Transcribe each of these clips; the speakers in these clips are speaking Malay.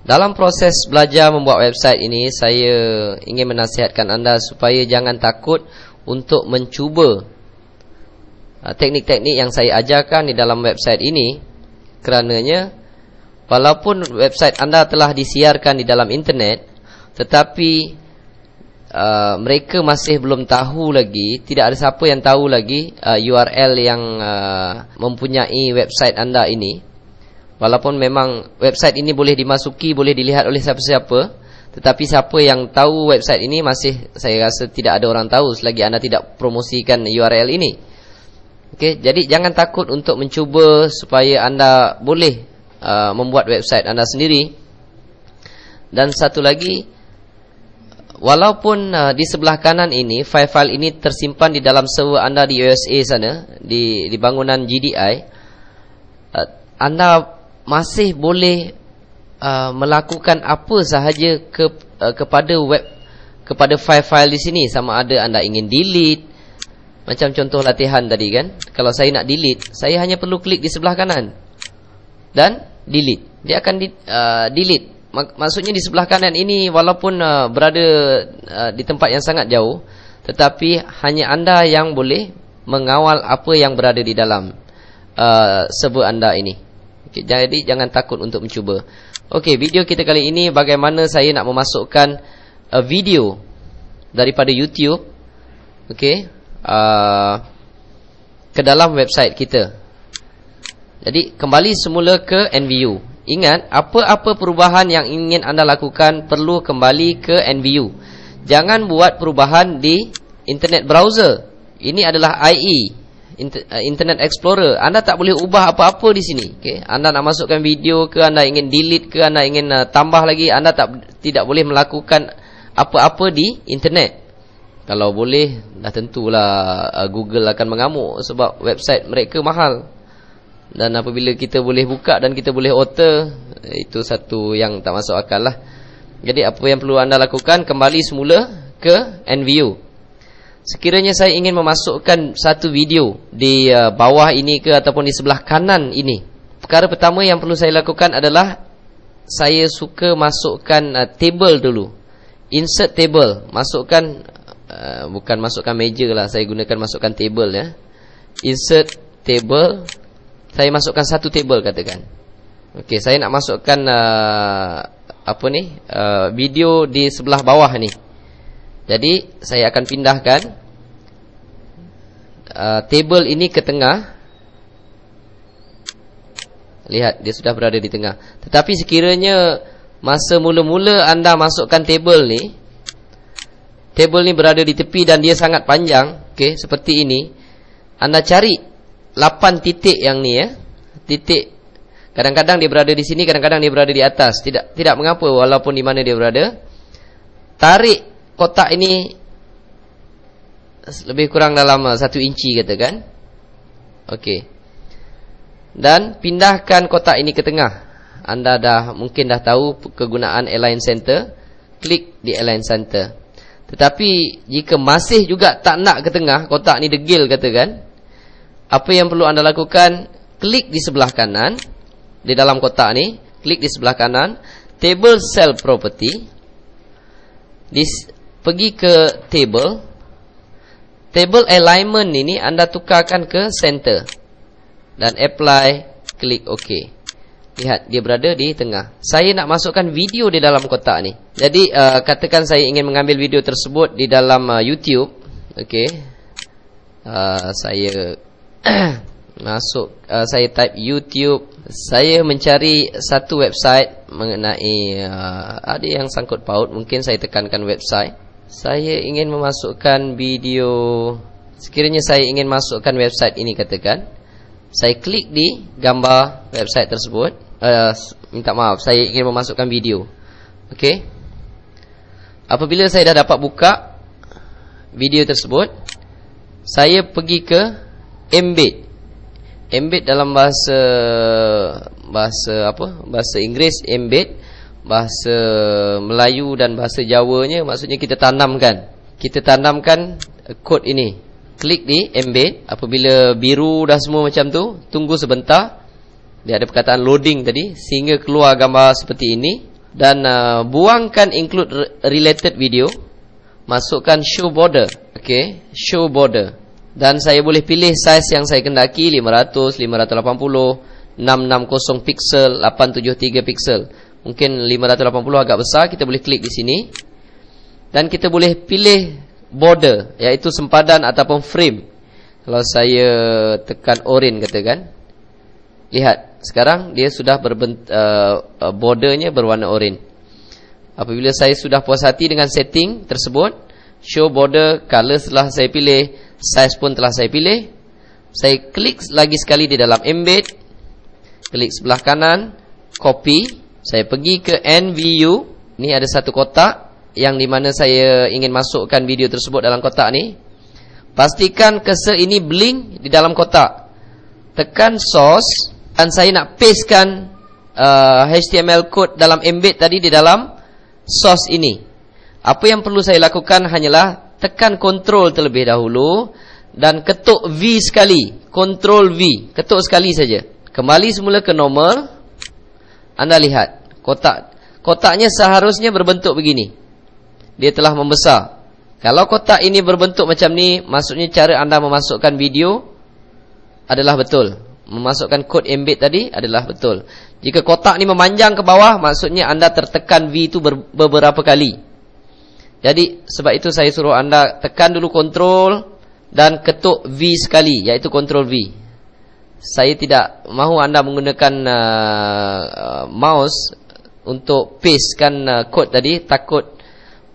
Dalam proses belajar membuat website ini, saya ingin menasihatkan anda supaya jangan takut untuk mencuba teknik-teknik yang saya ajarkan di dalam website ini. Kerananya walaupun website anda telah disiarkan di dalam internet, tetapi mereka masih belum tahu lagi, tidak ada siapa yang tahu lagi URL yang mempunyai website anda ini. Walaupun memang website ini boleh dimasuki, boleh dilihat oleh siapa-siapa, tetapi siapa yang tahu website ini masih, saya rasa tidak ada orang tahu selagi anda tidak promosikan URL ini. Okey, jadi jangan takut untuk mencuba supaya anda boleh membuat website anda sendiri. Dan satu lagi, walaupun di sebelah kanan ini file-file ini tersimpan di dalam server anda di USA sana, di bangunan GDI, anda masih boleh melakukan apa sahaja kepada file-file di sini. Sama ada anda ingin delete, macam contoh latihan tadi kan, kalau saya nak delete, saya hanya perlu klik di sebelah kanan dan delete. Dia akan delete. Maksudnya di sebelah kanan ini walaupun berada di tempat yang sangat jauh, tetapi hanya anda yang boleh mengawal apa yang berada di dalam server anda ini. Okay, jadi jangan takut untuk mencuba. Okey, video kita kali ini bagaimana saya nak memasukkan video daripada YouTube, okey, ke dalam website kita. Jadi kembali semula ke NVU. Ingat, apa-apa perubahan yang ingin anda lakukan perlu kembali ke NVU. Jangan buat perubahan di internet browser. Ini adalah IE, Internet Explorer. Anda tak boleh ubah apa-apa di sini. Okay? Anda nak masukkan video ke, anda ingin delete ke, anda ingin tambah lagi, anda tidak boleh melakukan apa-apa di internet. Kalau boleh, dah tentulah Google akan mengamuk sebab website mereka mahal. Dan apabila kita boleh buka dan kita boleh alter, itu satu yang tak masuk akal lah. Jadi apa yang perlu anda lakukan, kembali semula ke NVU. Sekiranya saya ingin memasukkan satu video di bawah ini ke ataupun di sebelah kanan ini, perkara pertama yang perlu saya lakukan adalah saya suka masukkan table dulu. Insert table. Masukkan bukan masukkan meja lah, saya gunakan masukkan table ya. Insert table. Saya masukkan satu table katakan. Okey, saya nak masukkan video di sebelah bawah ni. Jadi saya akan pindahkan table ini ke tengah. Lihat, dia sudah berada di tengah. Tetapi sekiranya masa mula-mula anda masukkan table ni berada di tepi dan dia sangat panjang, okey, seperti ini, anda cari 8 titik yang ni ya. Titik, kadang-kadang dia berada di sini, kadang-kadang dia berada di atas. Tidak mengapa walaupun di mana dia berada. Tarik kotak ini lebih kurang dalam 1 inci katakan. Okey. Dan pindahkan kotak ini ke tengah. Anda mungkin dah tahu kegunaan Align Center. Klik di Align Center. Tetapi jika masih juga tak nak ke tengah, kotak ni degil katakan, apa yang perlu anda lakukan, klik di sebelah kanan di dalam kotak ni, klik di sebelah kanan, Table Cell Property, pergi ke Table Alignment ini anda tukarkan ke Center dan Apply, klik OK. Lihat, dia berada di tengah. Saya nak masukkan video di dalam kotak ni. Jadi katakan saya ingin mengambil video tersebut di dalam YouTube. Okey, saya saya type YouTube. Saya mencari satu website mengenai ada yang sangkut paut. Mungkin saya tekankan website. Saya ingin memasukkan video. Sekiranya saya ingin masukkan website ini katakan, saya klik di gambar website tersebut. Minta maaf, saya ingin memasukkan video. Okey. Apabila saya dah dapat buka video tersebut, saya pergi ke embed. Embed dalam bahasa Inggeris, embed, bahasa Melayu dan bahasa Jawanya maksudnya kita tanamkan. Kita tanamkan kod ini. Klik di embed. Apabila biru dah semua macam tu, tunggu sebentar. Dia ada perkataan loading tadi, sehingga keluar gambar seperti ini. Dan buangkan include related video. Masukkan show border. Okey, show border. Dan saya boleh pilih size yang saya kendaki, 500, 580, 660 pixel, 873 pixel. Mungkin 580 agak besar, kita boleh klik di sini. Dan kita boleh pilih border, iaitu sempadan ataupun frame. Kalau saya tekan orange katakan, lihat, sekarang dia sudah bordernya berwarna orange. Apabila saya sudah puas hati dengan setting tersebut, show border, color telah saya pilih, size pun telah saya pilih. Saya klik lagi sekali di dalam embed, klik sebelah kanan, copy. Saya pergi ke NVU. Ini ada satu kotak yang di mana saya ingin masukkan video tersebut dalam kotak ni. Pastikan cursor ini blink di dalam kotak. Tekan source dan saya nak pastekan HTML code dalam embed tadi di dalam source ini. Apa yang perlu saya lakukan hanyalah tekan Ctrl terlebih dahulu dan ketuk V sekali. Ctrl V, ketuk sekali saja. Kembali semula ke normal. Anda lihat kotaknya seharusnya berbentuk begini. Dia telah membesar. Kalau kotak ini berbentuk macam ni, maksudnya cara anda memasukkan video adalah betul. Memasukkan kod embed tadi adalah betul. Jika kotak ni memanjang ke bawah, maksudnya anda tertekan V itu beberapa kali. Jadi sebab itu saya suruh anda tekan dulu Ctrl dan ketuk V sekali, iaitu Ctrl V. Saya tidak mahu anda menggunakan mouse untuk pastekan kod tadi. Takut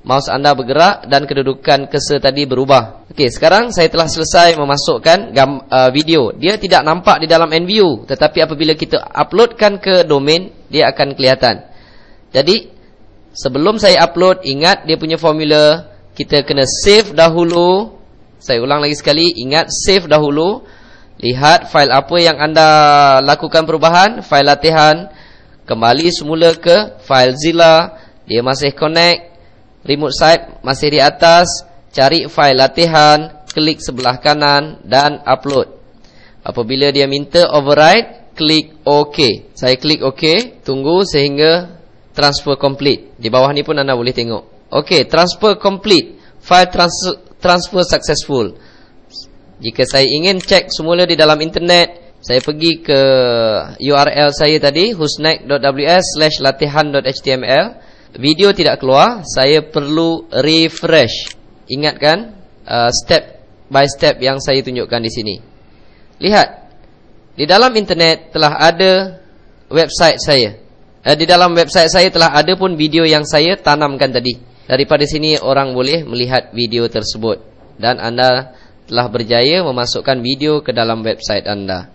mouse anda bergerak dan kedudukan cursor tadi berubah. Okey, sekarang saya telah selesai memasukkan video. Dia tidak nampak di dalam NView, tetapi apabila kita uploadkan ke domain, dia akan kelihatan. Jadi sebelum saya upload, ingat dia punya formula. Kita kena save dahulu. Saya ulang lagi sekali, ingat save dahulu. Lihat fail apa yang anda lakukan perubahan, fail latihan. Kembali semula ke FileZilla. Dia masih connect. Remote site masih di atas. Cari fail latihan, klik sebelah kanan dan upload. Apabila dia minta override, klik OK. Saya klik OK. Tunggu sehingga transfer complete. Di bawah ni pun anda boleh tengok. OK, transfer complete. File transfer successful. Jika saya ingin cek semula di dalam internet, saya pergi ke URL saya tadi, husnack.ws/latihan.html. Video tidak keluar, saya perlu refresh. Ingatkan step by step yang saya tunjukkan di sini. Lihat, di dalam internet telah ada website saya. Di dalam website saya telah ada pun video yang saya tanamkan tadi. Daripada sini orang boleh melihat video tersebut. Dan anda telah berjaya memasukkan video ke dalam website anda.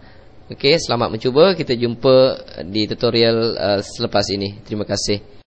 Okey, selamat mencuba. Kita jumpa di tutorial selepas ini. Terima kasih.